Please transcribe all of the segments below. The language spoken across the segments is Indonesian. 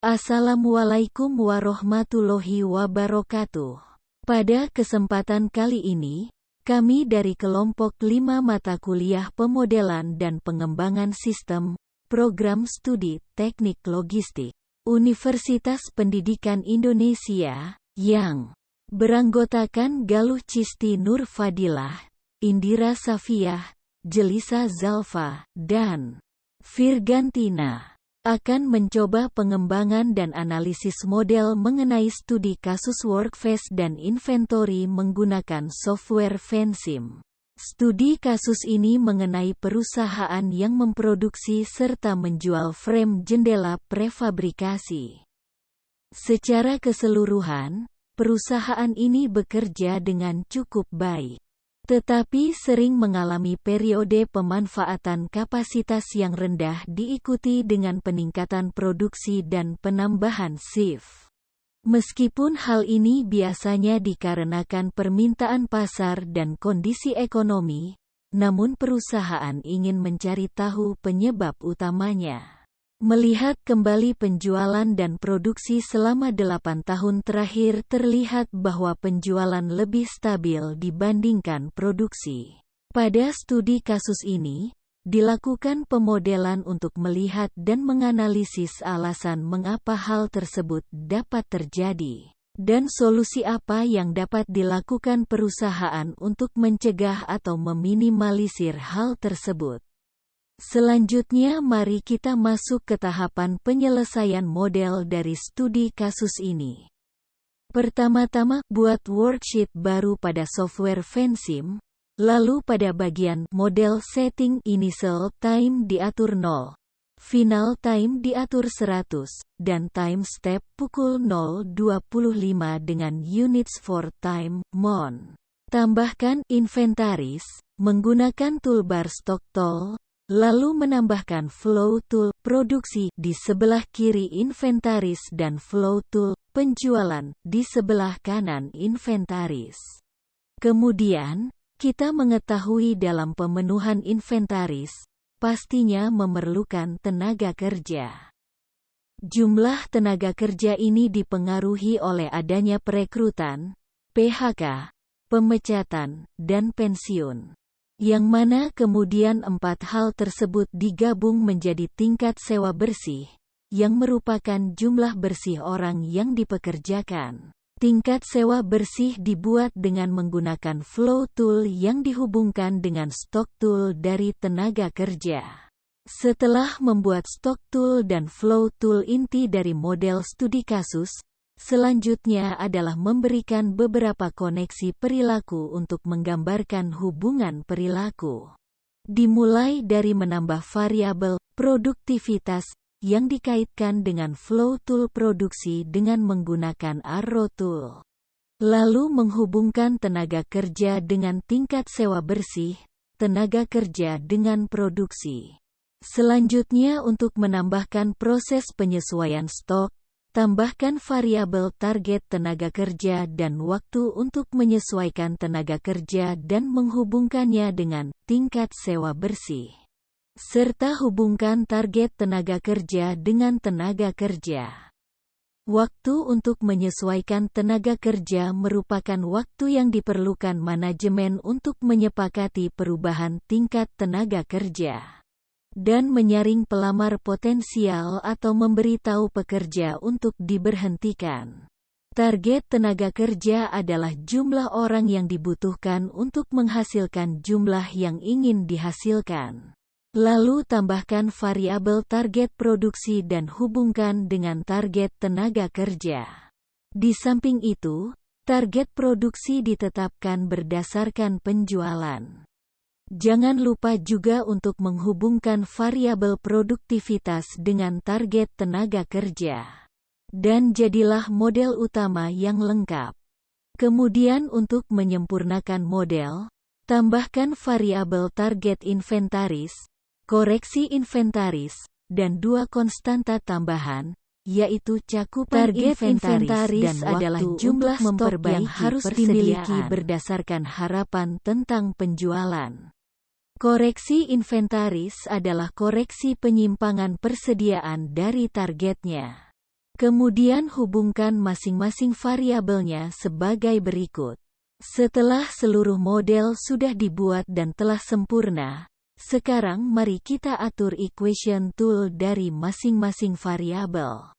Assalamualaikum warahmatullahi wabarakatuh. Pada kesempatan kali ini, kami dari kelompok 5 mata kuliah pemodelan dan pengembangan sistem, program studi teknik logistik, Universitas Pendidikan Indonesia, yang beranggotakan Galuh Cisti Nur Fadilah, Indira Safiah, Jelisa Zalfa, dan Virgantina, akan mencoba pengembangan dan analisis model mengenai studi kasus workphase dan inventory menggunakan software Vensim. Studi kasus ini mengenai perusahaan yang memproduksi serta menjual frame jendela prefabrikasi. Secara keseluruhan, perusahaan ini bekerja dengan cukup baik, tetapi sering mengalami periode pemanfaatan kapasitas yang rendah diikuti dengan peningkatan produksi dan penambahan shift. Meskipun hal ini biasanya dikarenakan permintaan pasar dan kondisi ekonomi, namun perusahaan ingin mencari tahu penyebab utamanya. Melihat kembali penjualan dan produksi selama 8 tahun terakhir, terlihat bahwa penjualan lebih stabil dibandingkan produksi. Pada studi kasus ini, dilakukan pemodelan untuk melihat dan menganalisis alasan mengapa hal tersebut dapat terjadi, dan solusi apa yang dapat dilakukan perusahaan untuk mencegah atau meminimalisir hal tersebut. Selanjutnya mari kita masuk ke tahapan penyelesaian model dari studi kasus ini. Pertama-tama, buat worksheet baru pada software Vensim, lalu pada bagian model setting initial time diatur 0, final time diatur 100, dan time step pukul 0.25 dengan units for time, mon. Tambahkan inventaris, menggunakan toolbar stock tool, lalu menambahkan flow tool produksi di sebelah kiri inventaris dan flow tool penjualan di sebelah kanan inventaris. Kemudian, kita mengetahui dalam pemenuhan inventaris, pastinya memerlukan tenaga kerja. Jumlah tenaga kerja ini dipengaruhi oleh adanya perekrutan, PHK, pemecatan, dan pensiun. Yang mana kemudian 4 hal tersebut digabung menjadi tingkat sewa bersih, yang merupakan jumlah bersih orang yang dipekerjakan. Tingkat sewa bersih dibuat dengan menggunakan flow tool yang dihubungkan dengan stock tool dari tenaga kerja. Setelah membuat stock tool dan flow tool inti dari model studi kasus, selanjutnya adalah memberikan beberapa koneksi perilaku untuk menggambarkan hubungan perilaku. Dimulai dari menambah variabel produktivitas yang dikaitkan dengan flow tool produksi dengan menggunakan arrow tool. Lalu menghubungkan tenaga kerja dengan tingkat sewa bersih, tenaga kerja dengan produksi. Selanjutnya untuk menambahkan proses penyesuaian stok, tambahkan variabel target tenaga kerja dan waktu untuk menyesuaikan tenaga kerja dan menghubungkannya dengan tingkat sewa bersih. Serta hubungkan target tenaga kerja dengan tenaga kerja. Waktu untuk menyesuaikan tenaga kerja merupakan waktu yang diperlukan manajemen untuk menyepakati perubahan tingkat tenaga kerja dan menyaring pelamar potensial atau memberitahu pekerja untuk diberhentikan. Target tenaga kerja adalah jumlah orang yang dibutuhkan untuk menghasilkan jumlah yang ingin dihasilkan. Lalu tambahkan variabel target produksi dan hubungkan dengan target tenaga kerja. Di samping itu, target produksi ditetapkan berdasarkan penjualan. Jangan lupa juga untuk menghubungkan variabel produktivitas dengan target tenaga kerja. Dan jadilah model utama yang lengkap. Kemudian untuk menyempurnakan model, tambahkan variabel target inventaris, koreksi inventaris, dan 2 konstanta tambahan, yaitu cakupan target inventaris dan adalah jumlah stok yang harus dimiliki berdasarkan harapan tentang penjualan. Koreksi inventaris adalah koreksi penyimpangan persediaan dari targetnya. Kemudian hubungkan masing-masing variabelnya sebagai berikut. Setelah seluruh model sudah dibuat dan telah sempurna, sekarang mari kita atur equation tool dari masing-masing variabel.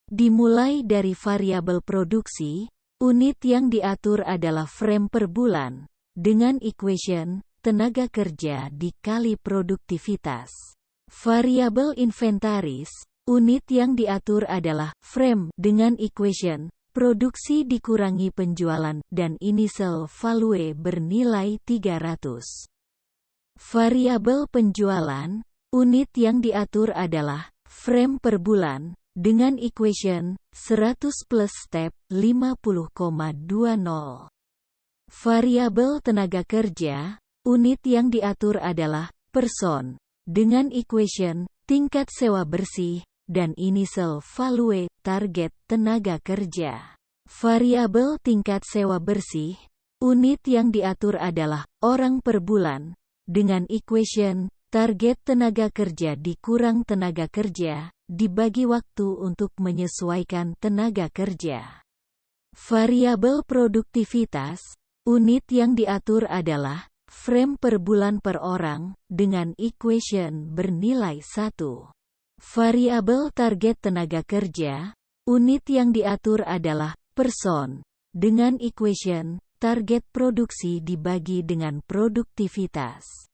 Dimulai dari variabel produksi, unit yang diatur adalah frame per bulan, dengan equation tenaga kerja dikali produktivitas. Variabel inventaris, unit yang diatur adalah frame dengan equation produksi dikurangi penjualan dan initial value bernilai 300. Variabel penjualan, unit yang diatur adalah frame per bulan dengan equation 100 plus step 50,20. Variabel tenaga kerja, unit yang diatur adalah person dengan equation tingkat sewa bersih dan initial value target tenaga kerja. Variabel tingkat sewa bersih, unit yang diatur adalah orang per bulan, dengan equation target tenaga kerja dikurang tenaga kerja, dibagi waktu untuk menyesuaikan tenaga kerja. Variabel produktivitas, unit yang diatur adalah frame per bulan per orang, dengan equation bernilai 1. Variabel target tenaga kerja, unit yang diatur adalah person, dengan equation target produksi dibagi dengan produktivitas.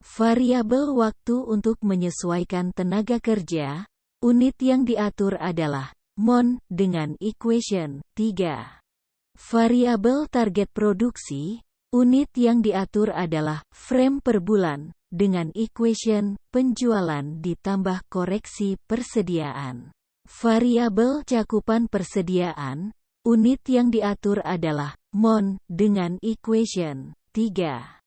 Variabel waktu untuk menyesuaikan tenaga kerja, unit yang diatur adalah mon, dengan equation 3. Variabel target produksi, unit yang diatur adalah frame per bulan, dengan equation penjualan ditambah koreksi persediaan. Variabel cakupan persediaan, unit yang diatur adalah mon, dengan equation 3.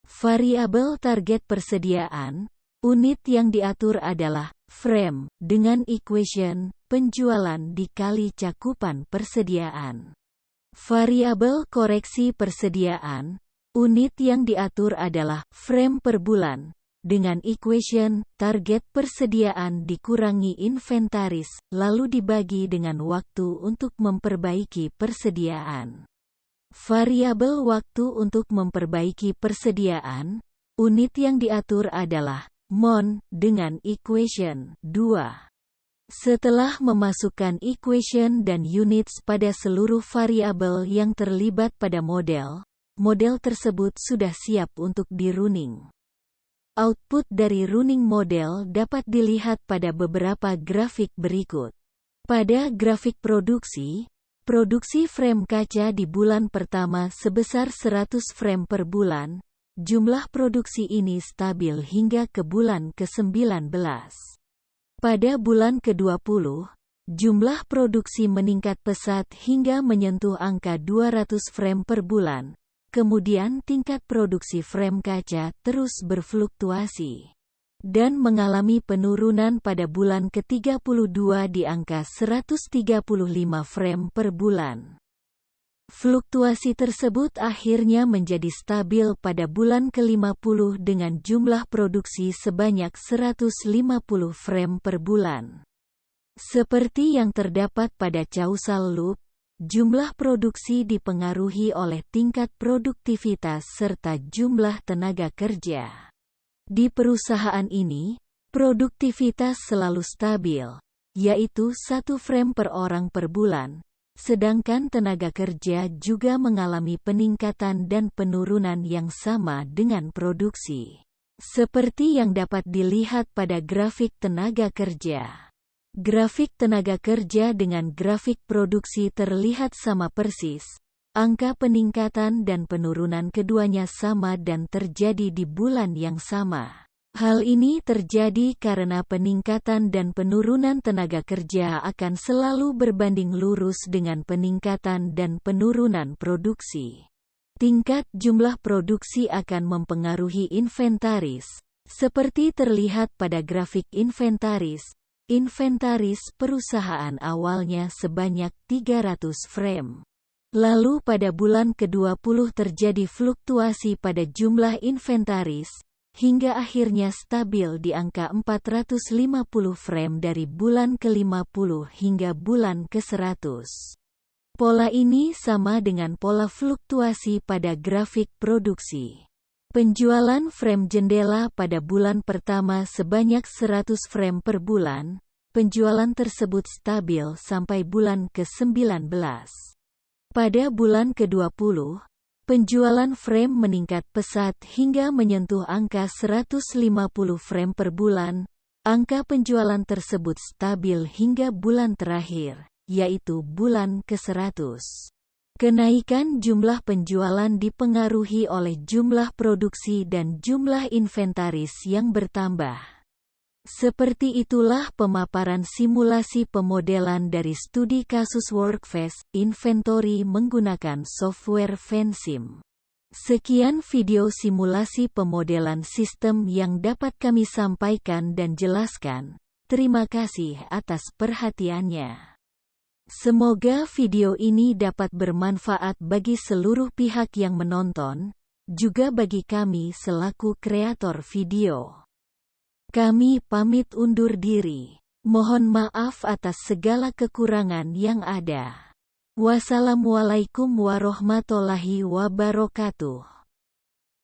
Variabel target persediaan, unit yang diatur adalah frame, dengan equation penjualan dikali cakupan persediaan. Variabel koreksi persediaan, unit yang diatur adalah frame per bulan, dengan equation target persediaan dikurangi inventaris, lalu dibagi dengan waktu untuk memperbaiki persediaan. Variabel waktu untuk memperbaiki persediaan, unit yang diatur adalah mon, dengan equation 2. Setelah memasukkan equation dan units pada seluruh variabel yang terlibat pada model tersebut sudah siap untuk di-running. Output dari running model dapat dilihat pada beberapa grafik berikut. Pada grafik produksi frame kaca di bulan pertama sebesar 100 frame per bulan, jumlah produksi ini stabil hingga ke bulan ke-19. Pada bulan ke-20, jumlah produksi meningkat pesat hingga menyentuh angka 200 frame per bulan. Kemudian tingkat produksi frame kaca terus berfluktuasi dan mengalami penurunan pada bulan ke-32 di angka 135 frame per bulan. Fluktuasi tersebut akhirnya menjadi stabil pada bulan ke-50 dengan jumlah produksi sebanyak 150 frame per bulan. Seperti yang terdapat pada causal loop, jumlah produksi dipengaruhi oleh tingkat produktivitas serta jumlah tenaga kerja. Di perusahaan ini, produktivitas selalu stabil, yaitu 1 frame per orang per bulan, sedangkan tenaga kerja juga mengalami peningkatan dan penurunan yang sama dengan produksi. Seperti yang dapat dilihat pada grafik tenaga kerja. Grafik tenaga kerja dengan grafik produksi terlihat sama persis. Angka peningkatan dan penurunan keduanya sama dan terjadi di bulan yang sama. Hal ini terjadi karena peningkatan dan penurunan tenaga kerja akan selalu berbanding lurus dengan peningkatan dan penurunan produksi. Tingkat jumlah produksi akan mempengaruhi inventaris, seperti terlihat pada grafik inventaris. Inventaris perusahaan awalnya sebanyak 300 frame. Lalu pada bulan ke-20 terjadi fluktuasi pada jumlah inventaris, hingga akhirnya stabil di angka 450 frame dari bulan ke-50 hingga bulan ke-100. Pola ini sama dengan pola fluktuasi pada grafik produksi. Penjualan frame jendela pada bulan pertama sebanyak 100 frame per bulan, penjualan tersebut stabil sampai bulan ke-19. Pada bulan ke-20, penjualan frame meningkat pesat hingga menyentuh angka 150 frame per bulan. Angka penjualan tersebut stabil hingga bulan terakhir, yaitu bulan ke-100. Kenaikan jumlah penjualan dipengaruhi oleh jumlah produksi dan jumlah inventaris yang bertambah. Seperti itulah pemaparan simulasi pemodelan dari studi kasus Workfast Inventory menggunakan software Vensim. Sekian video simulasi pemodelan sistem yang dapat kami sampaikan dan jelaskan. Terima kasih atas perhatiannya. Semoga video ini dapat bermanfaat bagi seluruh pihak yang menonton, juga bagi kami selaku kreator video. Kami pamit undur diri. Mohon maaf atas segala kekurangan yang ada. Wassalamualaikum warahmatullahi wabarakatuh.